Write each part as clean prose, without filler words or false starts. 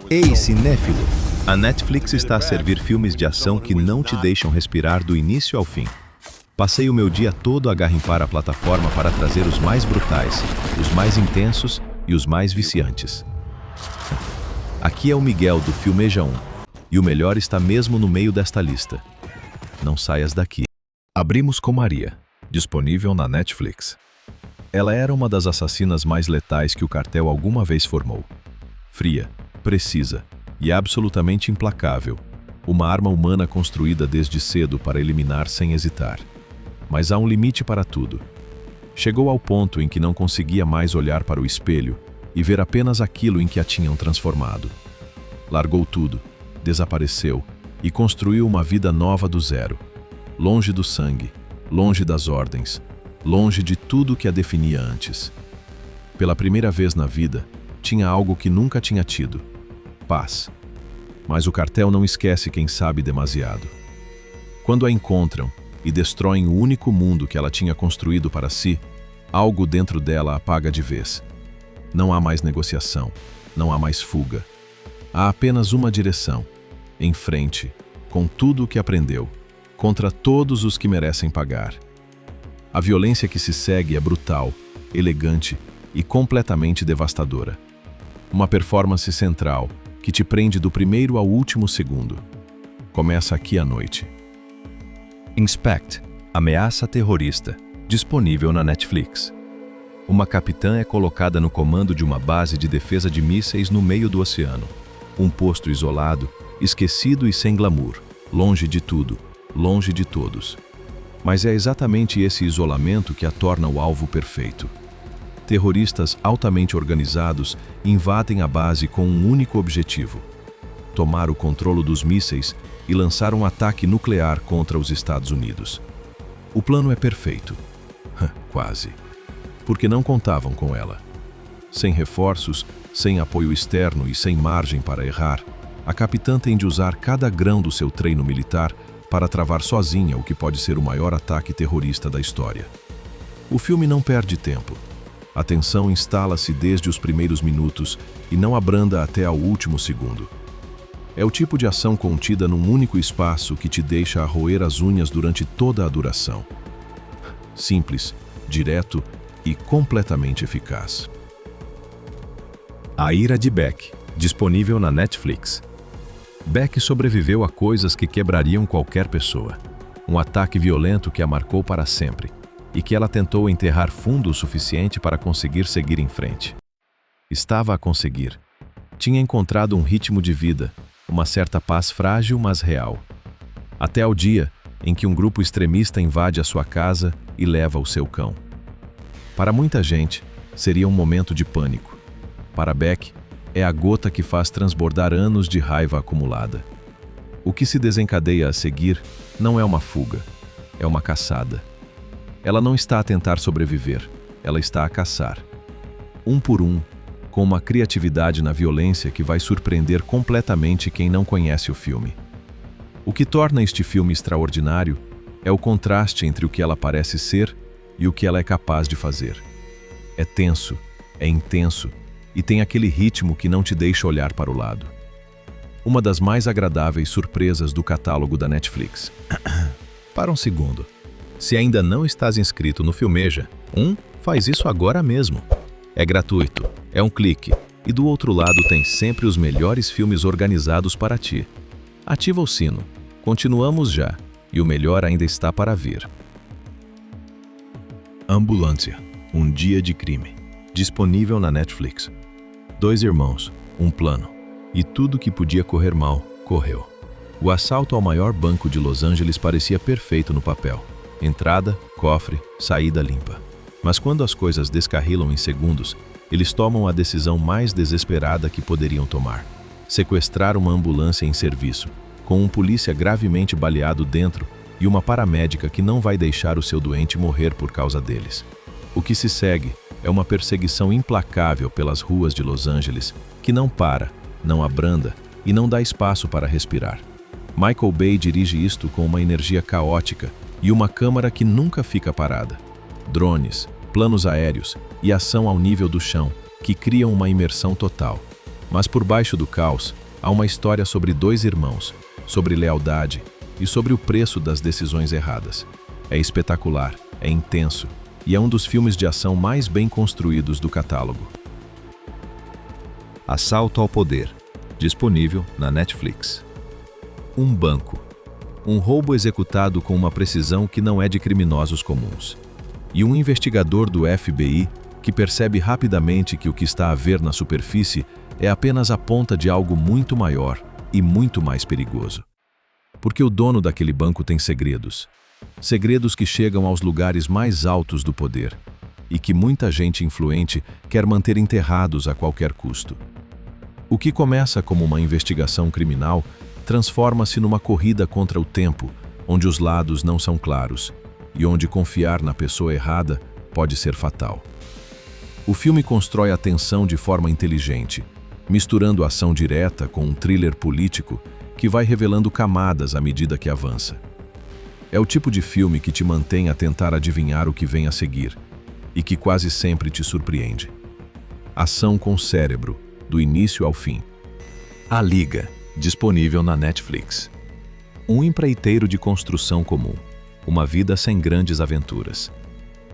Ei, cinéfilo! A Netflix está a servir filmes de ação que não te deixam respirar do início ao fim. Passei o meu dia todo a garimpar a plataforma para trazer os mais brutais, os mais intensos e os mais viciantes. Aqui é o Miguel do Filmeja 1, e o melhor está mesmo no meio desta lista. Não saias daqui. Abrimos com Maria, disponível na Netflix. Ela era uma das assassinas mais letais que o cartel alguma vez formou. Fria, precisa e absolutamente implacável. Uma arma humana construída desde cedo para eliminar sem hesitar. Mas há um limite para tudo. Chegou ao ponto em que não conseguia mais olhar para o espelho e ver apenas aquilo em que a tinham transformado. Largou tudo, desapareceu e construiu uma vida nova do zero. Longe do sangue, longe das ordens, longe de tudo que a definia antes. Pela primeira vez na vida, tinha algo que nunca tinha tido: paz. Mas o cartel não esquece quem sabe demasiado. Quando a encontram e destroem o único mundo que ela tinha construído para si, algo dentro dela apaga de vez. Não há mais negociação, não há mais fuga. Há apenas uma direção, em frente, com tudo o que aprendeu, contra todos os que merecem pagar. A violência que se segue é brutal, elegante e completamente devastadora. Uma performance central que te prende do primeiro ao último segundo. Começa aqui à noite. Inspect, Ameaça Terrorista, disponível na Netflix. Uma capitã é colocada no comando de uma base de defesa de mísseis no meio do oceano. Um posto isolado, esquecido e sem glamour, longe de tudo, longe de todos. Mas é exatamente esse isolamento que a torna o alvo perfeito. Terroristas altamente organizados invadem a base com um único objetivo: tomar o controle dos mísseis e lançar um ataque nuclear contra os Estados Unidos. O plano é perfeito. Quase. Porque não contavam com ela. Sem reforços, sem apoio externo e sem margem para errar, a capitã tem de usar cada grão do seu treino militar para travar sozinha o que pode ser o maior ataque terrorista da história. O filme não perde tempo. A tensão instala-se desde os primeiros minutos e não abranda até ao último segundo. É o tipo de ação contida num único espaço que te deixa a roer as unhas durante toda a duração. Simples, direto e completamente eficaz. A Ira de Beck, disponível na Netflix. Beck sobreviveu a coisas que quebrariam qualquer pessoa. Um ataque violento que a marcou para sempre e que ela tentou enterrar fundo o suficiente para conseguir seguir em frente. Estava a conseguir. Tinha encontrado um ritmo de vida, uma certa paz frágil, mas real. Até ao dia em que um grupo extremista invade a sua casa e leva o seu cão. Para muita gente, seria um momento de pânico. Para Beck, é a gota que faz transbordar anos de raiva acumulada. O que se desencadeia a seguir não é uma fuga, é uma caçada. Ela não está a tentar sobreviver, ela está a caçar. Um por um, com uma criatividade na violência que vai surpreender completamente quem não conhece o filme. O que torna este filme extraordinário é o contraste entre o que ela parece ser e o que ela é capaz de fazer. É tenso, é intenso e tem aquele ritmo que não te deixa olhar para o lado. Uma das mais agradáveis surpresas do catálogo da Netflix. Para um segundo. Se ainda não estás inscrito no Filmeja, faz isso agora mesmo. É gratuito, é um clique, e do outro lado tem sempre os melhores filmes organizados para ti. Ativa o sino. Continuamos já, e o melhor ainda está para vir. Ambulância, um dia de crime. Disponível na Netflix. 2 irmãos, um plano. E tudo que podia correr mal, correu. O assalto ao maior banco de Los Angeles parecia perfeito no papel. Entrada, cofre, saída limpa. Mas quando as coisas descarrilam em segundos, eles tomam a decisão mais desesperada que poderiam tomar: sequestrar uma ambulância em serviço, com um polícia gravemente baleado dentro e uma paramédica que não vai deixar o seu doente morrer por causa deles. O que se segue é uma perseguição implacável pelas ruas de Los Angeles, que não para, não abranda e não dá espaço para respirar. Michael Bay dirige isto com uma energia caótica e uma câmera que nunca fica parada. Drones, planos aéreos e ação ao nível do chão, que criam uma imersão total. Mas por baixo do caos, há uma história sobre dois irmãos, sobre lealdade e sobre o preço das decisões erradas. É espetacular, é intenso e é um dos filmes de ação mais bem construídos do catálogo. Assalto ao Poder, disponível na Netflix. Um banco. Um roubo executado com uma precisão que não é de criminosos comuns. E um investigador do FBI que percebe rapidamente que o que está a ver na superfície é apenas a ponta de algo muito maior e muito mais perigoso. Porque o dono daquele banco tem segredos. Segredos que chegam aos lugares mais altos do poder e que muita gente influente quer manter enterrados a qualquer custo. O que começa como uma investigação criminal transforma-se numa corrida contra o tempo, onde os lados não são claros e onde confiar na pessoa errada pode ser fatal. O filme constrói a tensão de forma inteligente, misturando ação direta com um thriller político que vai revelando camadas à medida que avança. É o tipo de filme que te mantém a tentar adivinhar o que vem a seguir e que quase sempre te surpreende. Ação com cérebro, do início ao fim. A Liga, disponível na Netflix. Um empreiteiro de construção comum, uma vida sem grandes aventuras.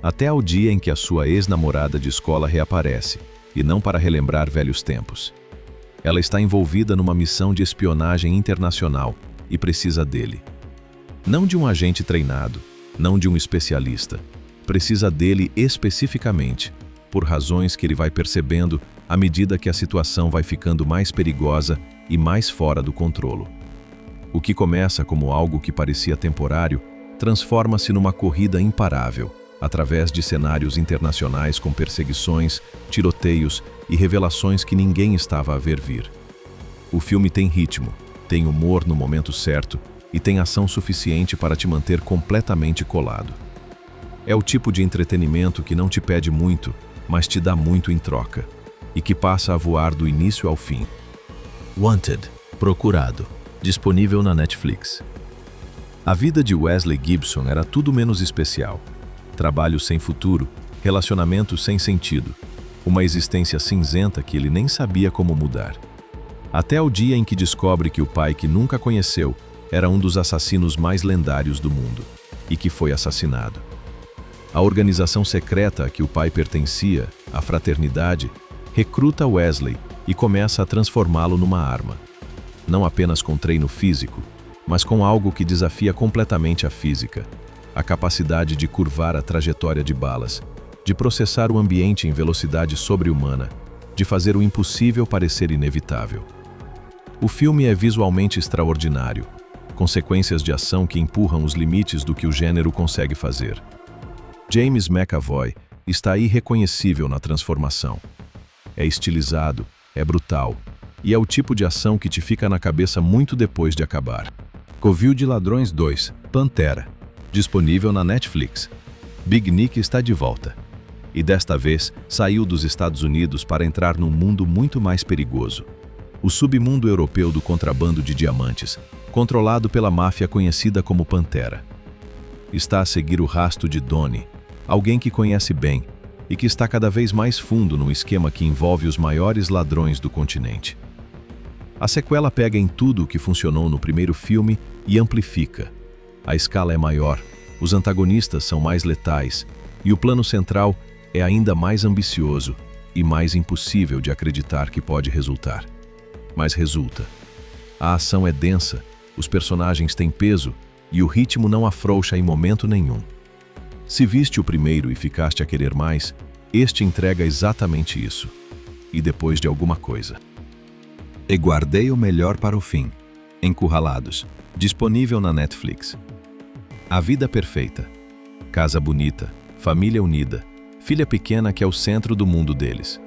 Até ao dia em que a sua ex-namorada de escola reaparece, e não para relembrar velhos tempos. Ela está envolvida numa missão de espionagem internacional e precisa dele. Não de um agente treinado, não de um especialista. Precisa dele especificamente, por razões que ele vai percebendo à medida que a situação vai ficando mais perigosa e mais fora do controle. O que começa como algo que parecia temporário, transforma-se numa corrida imparável, através de cenários internacionais com perseguições, tiroteios e revelações que ninguém estava a ver vir. O filme tem ritmo, tem humor no momento certo e tem ação suficiente para te manter completamente colado. É o tipo de entretenimento que não te pede muito, mas te dá muito em troca, e que passa a voar do início ao fim. Wanted, Procurado, disponível na Netflix. A vida de Wesley Gibson era tudo menos especial. Trabalho sem futuro, relacionamentos sem sentido, uma existência cinzenta que ele nem sabia como mudar. Até o dia em que descobre que o pai que nunca conheceu era um dos assassinos mais lendários do mundo, e que foi assassinado. A organização secreta a que o pai pertencia, a Fraternidade, recruta Wesley e começa a transformá-lo numa arma. Não apenas com treino físico, mas com algo que desafia completamente a física, a capacidade de curvar a trajetória de balas, de processar o ambiente em velocidade sobre-humana, de fazer o impossível parecer inevitável. O filme é visualmente extraordinário, com sequências de ação que empurram os limites do que o gênero consegue fazer. James McAvoy está irreconhecível na transformação. É estilizado, é brutal, e é o tipo de ação que te fica na cabeça muito depois de acabar. Covil de Ladrões 2, Pantera, disponível na Netflix. Big Nick está de volta. E desta vez, saiu dos Estados Unidos para entrar num mundo muito mais perigoso. O submundo europeu do contrabando de diamantes, controlado pela máfia conhecida como Pantera. Está a seguir o rastro de Donnie, alguém que conhece bem e que está cada vez mais fundo num esquema que envolve os maiores ladrões do continente. A sequela pega em tudo o que funcionou no primeiro filme e amplifica. A escala é maior, os antagonistas são mais letais e o plano central é ainda mais ambicioso e mais impossível de acreditar que pode resultar. Mas resulta. A ação é densa, os personagens têm peso e o ritmo não afrouxa em momento nenhum. Se viste o primeiro e ficaste a querer mais, este entrega exatamente isso. E depois de alguma coisa. E guardei o melhor para o fim. Encurralados, disponível na Netflix. A vida perfeita. Casa bonita, família unida, filha pequena que é o centro do mundo deles.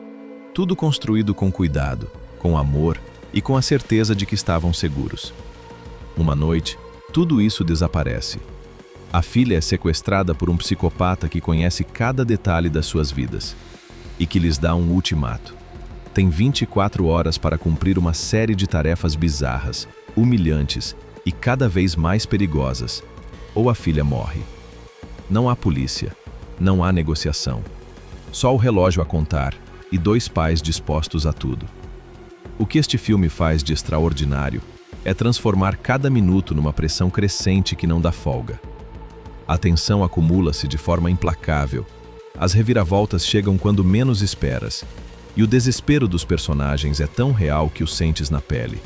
Tudo construído com cuidado, com amor e com a certeza de que estavam seguros. Uma noite, tudo isso desaparece. A filha é sequestrada por um psicopata que conhece cada detalhe das suas vidas e que lhes dá um ultimato. Tem 24 horas para cumprir uma série de tarefas bizarras, humilhantes e cada vez mais perigosas, ou a filha morre. Não há polícia, não há negociação. Só o relógio a contar e dois pais dispostos a tudo. O que este filme faz de extraordinário é transformar cada minuto numa pressão crescente que não dá folga. A tensão acumula-se de forma implacável, as reviravoltas chegam quando menos esperas, e o desespero dos personagens é tão real que o sentes na pele.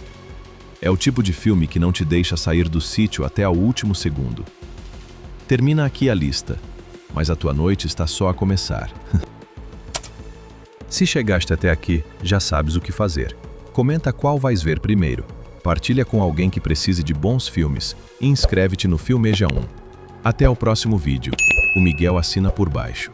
É o tipo de filme que não te deixa sair do sítio até ao último segundo. Termina aqui a lista, mas a tua noite está só a começar. Se chegaste até aqui, já sabes o que fazer. Comenta qual vais ver primeiro, partilha com alguém que precise de bons filmes e inscreve-te no Filmeja 1. Até o próximo vídeo. O Miguel assina por baixo.